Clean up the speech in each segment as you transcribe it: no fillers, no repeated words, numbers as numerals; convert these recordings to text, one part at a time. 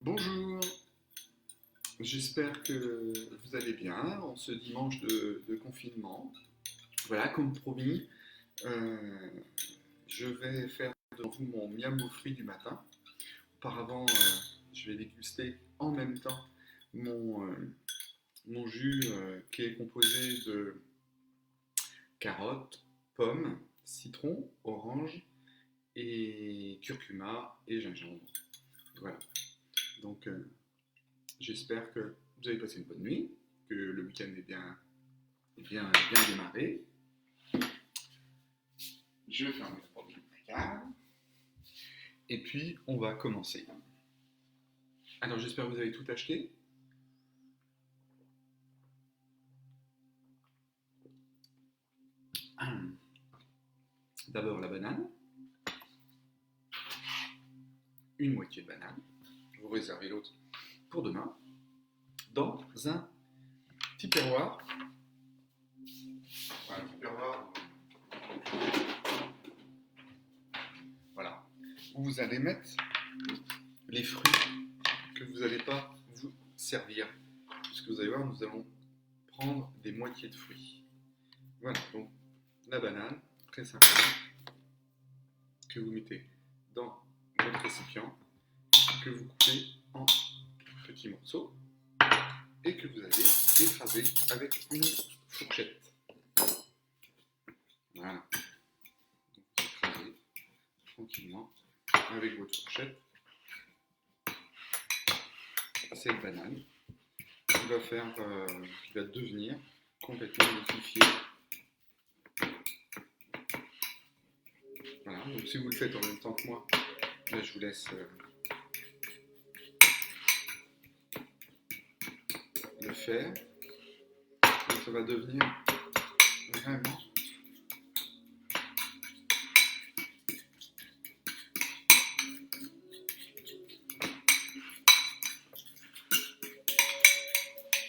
Bonjour, j'espère que vous allez bien en ce dimanche de confinement. Voilà, comme promis, euh, je vais faire devant vous mon miam aux fruits du matin. Auparavant, je vais déguster en même temps mon, mon jus qui est composé de carottes, pommes, citron, orange et curcuma et gingembre. Voilà, donc j'espère que vous avez passé une bonne nuit, que le week-end est bien démarré. Je ferme la porte du placard. Et puis, on va commencer. Alors, j'espère que vous avez tout acheté. D'abord, la banane. Une moitié de banane. Vous réservez l'autre pour demain. Dans un petit perroir. Voilà, un petit perroir. Voilà. Où vous allez mettre les fruits que vous n'allez pas vous servir. Puisque vous allez voir, nous allons prendre des moitiés de fruits. Voilà, donc la banane, très simplement, que vous mettez dans votre récipient, que vous coupez en petits morceaux et que vous allez écraser avec une fourchette. Voilà. Donc vous écrasez tranquillement avec votre fourchette cette banane qui va devenir complètement liquéfiée. Voilà, donc si vous le faites en même temps que moi, là, je vous laisse le faire. Donc ça va devenir vraiment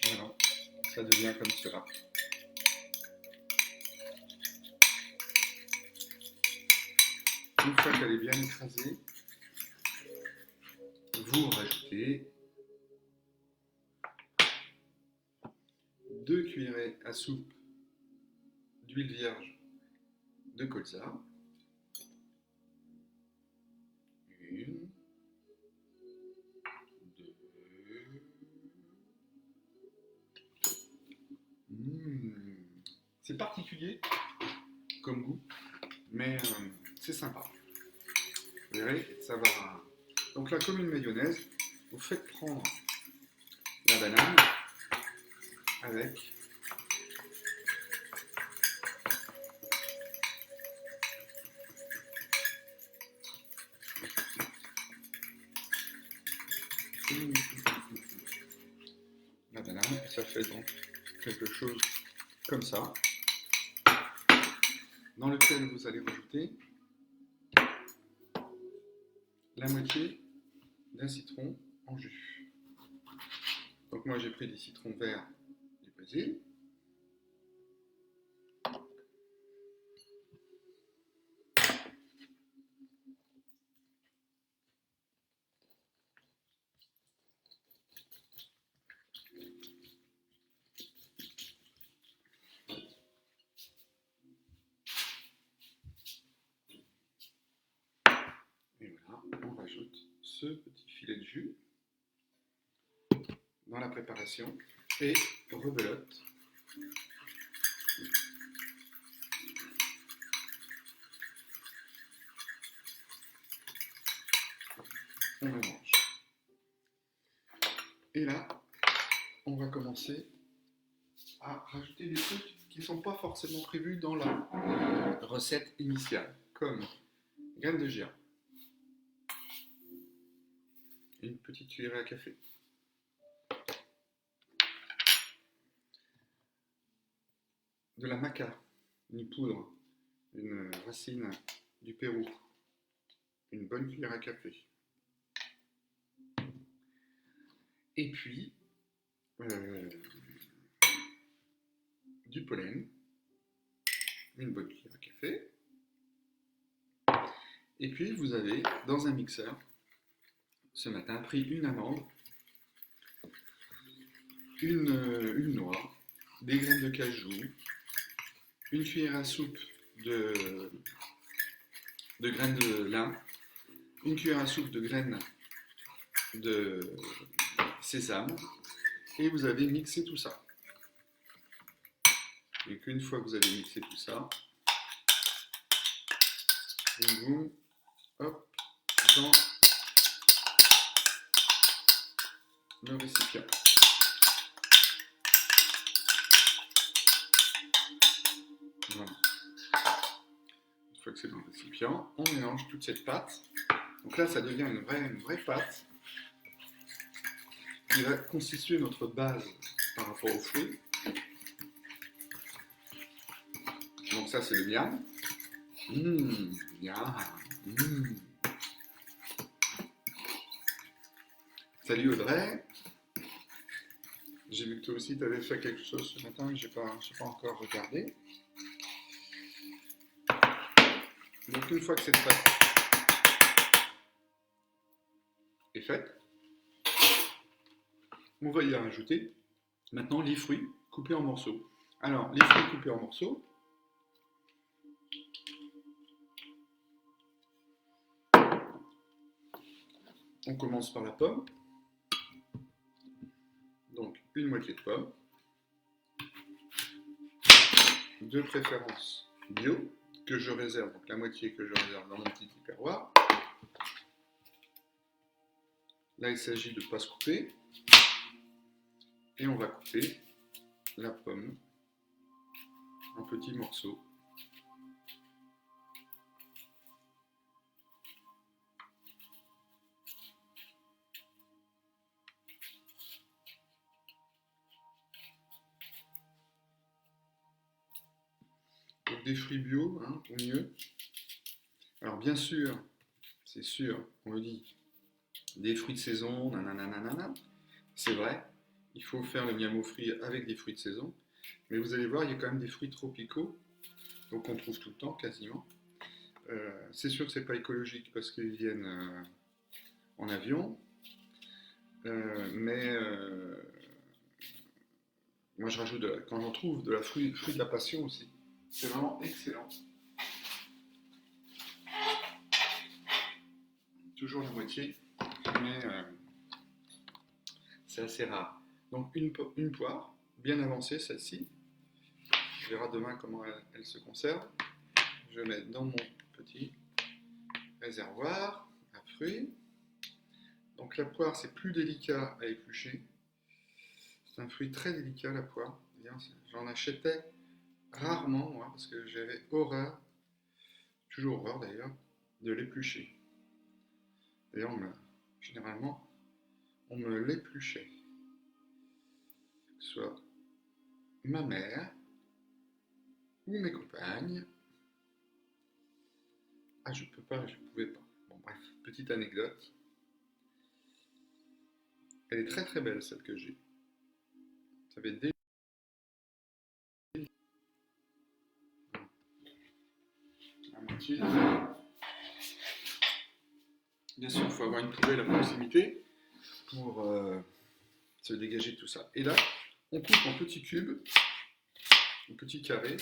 voilà, ça devient comme cela. Une fois qu'elle est bien écrasée, vous rajoutez 2 cuillerées à soupe d'huile vierge de colza, une, deux, c'est particulier comme goût, mais c'est sympa. Vous verrez, ça va. Donc là, comme une mayonnaise, vous faites prendre la banane avec la banane, et ça fait donc quelque chose comme ça, dans lequel vous allez rajouter la moitié d'un citron en jus. Donc moi j'ai pris des citrons verts du Brésil. Et voilà, on rajoute ce petit filet de jus dans la préparation et rebelote. On mélange. Et là, on va commencer à rajouter des trucs qui ne sont pas forcément prévus dans la recette initiale, comme graines de girafe, une petite cuillerée à café, de la maca, une poudre, une racine du Pérou, une bonne cuillère à café. Et puis, du pollen, une bonne cuillère à café. Et puis, vous avez dans un mixeur ce matin pris une amande, une noix, des graines de cajou, une cuillère à soupe de graines de lin, une cuillère à soupe de graines de sésame, et vous avez mixé tout ça. Et qu'une fois que vous avez mixé tout ça, boum, hop, dans le récipient. Voilà. Une fois que c'est dans le récipient, on mélange toute cette pâte. Donc là, ça devient une vraie pâte qui va constituer notre base par rapport aux fruits. Donc ça, c'est le miam. Miam. Salut Audrey. J'ai vu que toi aussi, tu avais fait quelque chose ce matin, mais je n'ai pas encore regardé. Donc une fois que cette pâte est faite, on va y rajouter maintenant les fruits coupés en morceaux. Alors, les fruits coupés en morceaux, on commence par la pomme. Donc, une moitié de pomme, de préférence bio, que je réserve, donc la moitié que je réserve dans mon petit tupperware. Là, il s'agit de ne pas se couper. Et on va couper la pomme en petits morceaux. Donc des fruits bio, hein, au mieux. Alors bien sûr, c'est sûr, on le dit, des fruits de saison, nanana, c'est vrai, il faut faire le miam aux fruits avec des fruits de saison, mais vous allez voir, il y a quand même des fruits tropicaux, donc on trouve tout le temps quasiment. C'est sûr que c'est pas écologique parce qu'ils viennent en avion, mais moi je rajoute, quand j'en trouve, de la fruit de la passion aussi. C'est vraiment excellent. Toujours la moitié, mais c'est assez rare. Donc une poire, bien avancée celle-ci. On verra demain comment elle se conserve. Je vais mettre dans mon petit réservoir à fruits. Donc la poire, c'est plus délicat à éplucher. C'est un fruit très délicat, la poire. J'en achetais rarement, moi, parce que j'avais horreur, toujours horreur d'ailleurs, de l'éplucher. D'ailleurs, généralement, on me l'épluchait. Que ce soit ma mère ou mes compagnes. Ah, je peux pas, je pouvais pas. Bon, bref, petite anecdote. Elle est très très belle, celle que j'ai. Ça fait des... à moitié. Bien sûr, il faut avoir une poubelle à proximité pour se dégager de tout ça. Et là, on coupe en petits cubes, en petits carrés,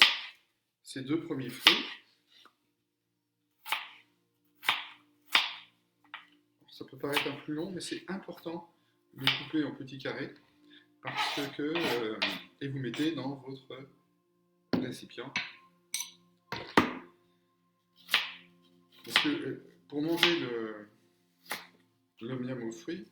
ces deux premiers fruits. Ça peut paraître un peu long, mais c'est important de couper en petits carrés parce que et vous mettez dans votre récipient. Parce que pour manger le miam aux fruits,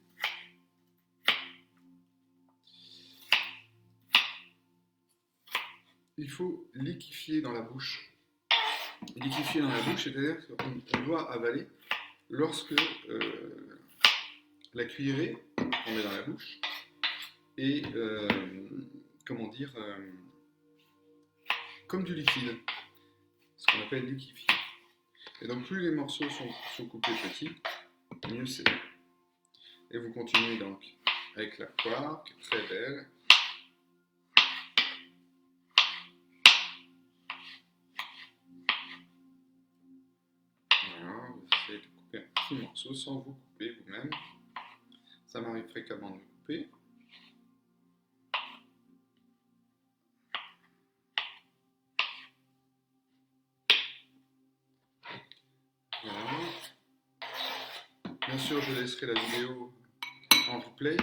il faut liquéfier dans la bouche. Liquéfier dans la bouche, c'est-à-dire qu'on doit avaler lorsque la cuillerée qu'on met dans la bouche est, comment dire, comme du liquide, ce qu'on appelle liquéfié. Et donc plus les morceaux sont coupés petits, mieux c'est. Et vous continuez donc avec la poire, qui est très belle. Voilà, vous essayez de couper un petit morceau sans vous couper vous-même. Ça m'arrive fréquemment de le couper. Voilà. Bien sûr, je laisserai la vidéo en replay.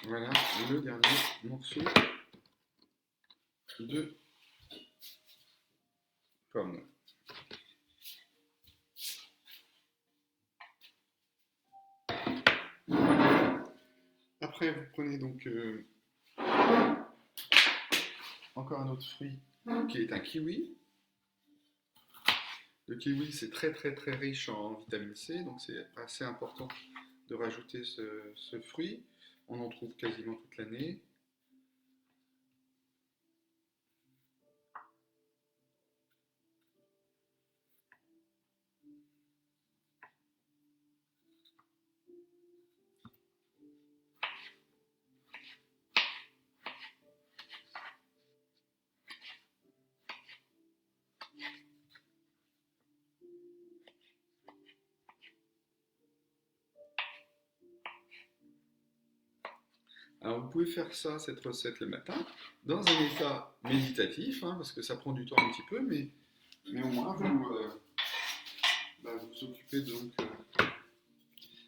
Voilà le dernier morceau de pomme. Après, vous prenez donc encore un autre fruit qui est un kiwi. Le kiwi, c'est très riche en vitamine C, donc c'est assez important de rajouter ce fruit. On en trouve quasiment toute l'année. Alors vous pouvez faire ça, cette recette le matin, dans un état méditatif, hein, parce que ça prend du temps un petit peu, mais au moins vous vous occupez donc.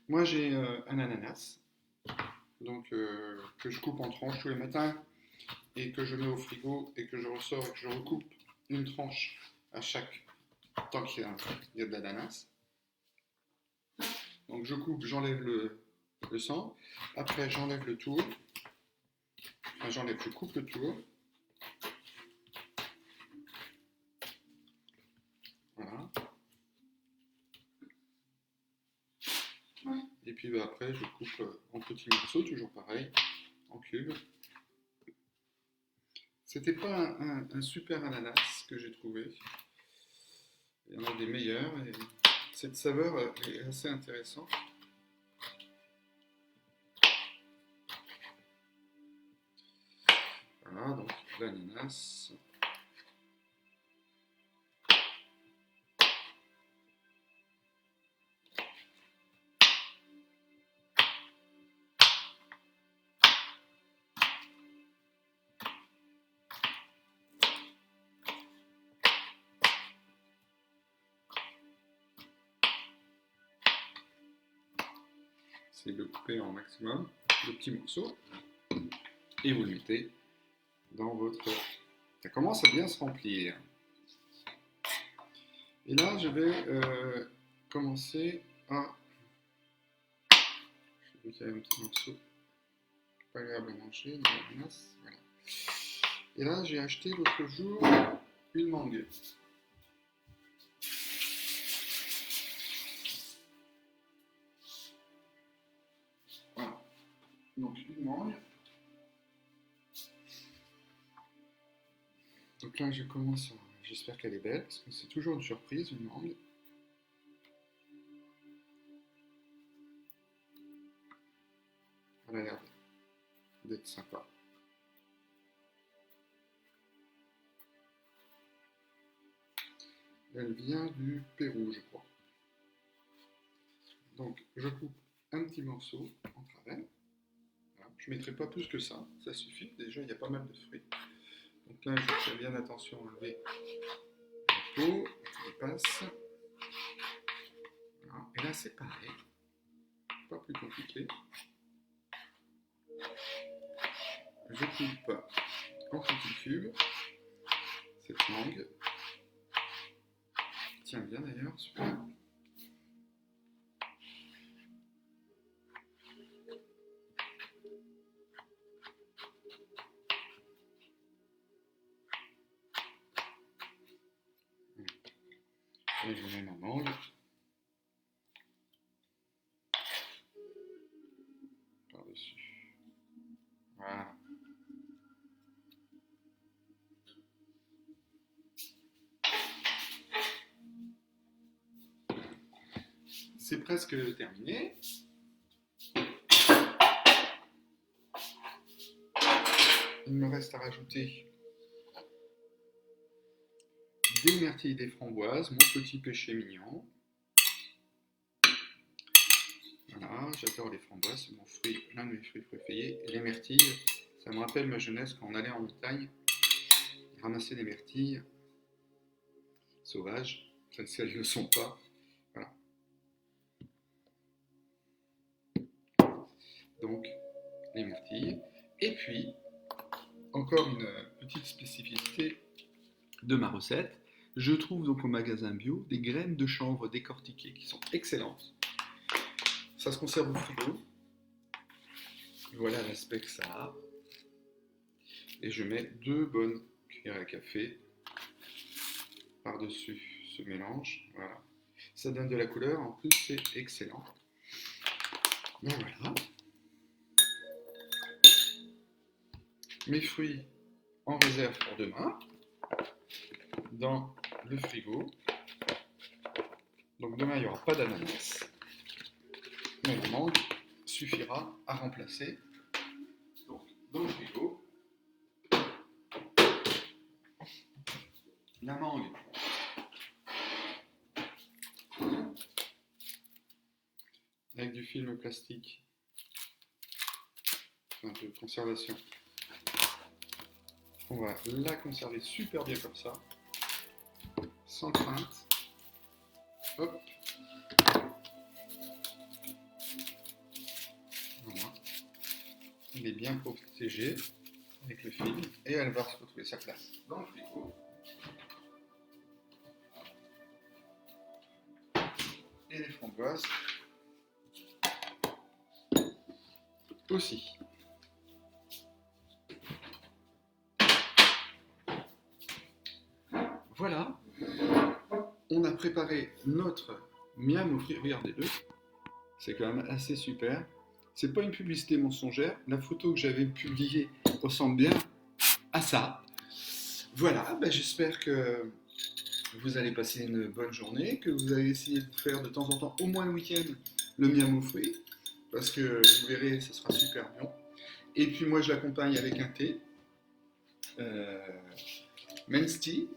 Moi j'ai un ananas, donc que je coupe en tranches tous les matins et que je mets au frigo et que je ressors et que je recoupe une tranche à chaque temps qu'il y a de l'ananas. Donc je coupe, j'enlève le sang, après j'enlève le tour, enfin je coupe le tour. Voilà. Et puis après je coupe en petits morceaux, toujours pareil, en cubes. C'était pas un super ananas que j'ai trouvé. Il y en a des meilleurs et cette saveur est assez intéressante. Voilà, donc l'ananas. C'est de le couper en maximum de petits morceaux et vous le mettez dans votre... Ça commence à bien se remplir. Et là, je vais commencer à... Je vais qu'il y a un petit morceau pas agréable à manger, de l'ananas. Voilà. Et là, j'ai acheté l'autre jour une mangue. Voilà. Donc une mangue. Donc là, je commence à... J'espère qu'elle est belle, parce que c'est toujours une surprise, une mangue. Elle a l'air d'être sympa. Elle vient du Pérou, je crois. Donc, je coupe un petit morceau en travers. Voilà. Je ne mettrai pas plus que ça suffit. Déjà, il y a pas mal de fruits. Donc là, je fais bien attention à enlever la peau, je passe. Voilà. Et là, c'est pareil. Pas plus compliqué. Je coupe en petits cubes cette mangue. Tiens bien d'ailleurs, super. Et je mets ma mangue par-dessus. Voilà. c'est presque terminé. Il me reste à rajouter des myrtilles et des framboises, mon petit péché mignon. Voilà, j'adore les framboises, c'est mon fruit, l'un de mes fruits préférés. Et les myrtilles, ça me rappelle ma jeunesse quand on allait en montagne ramasser des myrtilles sauvages, enfin, si elles ne le sont pas. Voilà. Donc, les myrtilles. Et puis, encore une petite spécificité de ma recette. Je trouve donc au magasin bio des graines de chanvre décortiquées qui sont excellentes. Ça se conserve au frigo. Voilà l'aspect que ça a. Et je mets 2 bonnes cuillères à café par-dessus ce mélange. Voilà. Ça donne de la couleur. En plus, c'est excellent. Donc voilà. Mes fruits en réserve pour demain. Dans le frigo. Donc demain, il n'y aura pas d'ananas. Mais la mangue suffira à remplacer. Donc, dans le frigo, la mangue avec du film plastique, enfin de conservation. On va la conserver super bien comme ça, sans crainte. Hop. Voilà. Elle est bien protégée avec le film et elle va se retrouver sa place dans le frigo. Et les framboises aussi. Voilà, on a préparé notre miam aux fruits. Regardez-le, c'est quand même assez super. C'est pas une publicité mensongère. La photo que j'avais publiée ressemble bien à ça. Voilà, ben j'espère que vous allez passer une bonne journée, que vous allez essayer de faire de temps en temps, au moins le week-end, le miam aux fruits, parce que vous verrez, ce sera super bon. Et puis moi, je l'accompagne avec un thé, men's tea,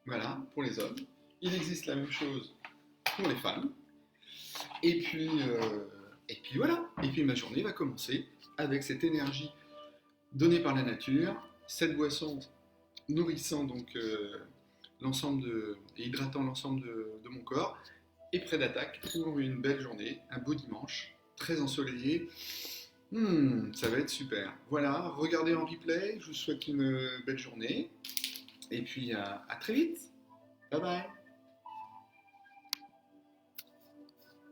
voilà, pour les hommes. Il existe la même chose pour les femmes. Et puis voilà. Et puis ma journée va commencer avec cette énergie donnée par la nature, cette boisson nourrissant donc et hydratant l'ensemble de mon corps, et prêt d'attaque pour une belle journée, un beau dimanche, très ensoleillé. Ça va être super. Voilà, regardez en replay, je vous souhaite une belle journée, et puis à très vite. Bye bye.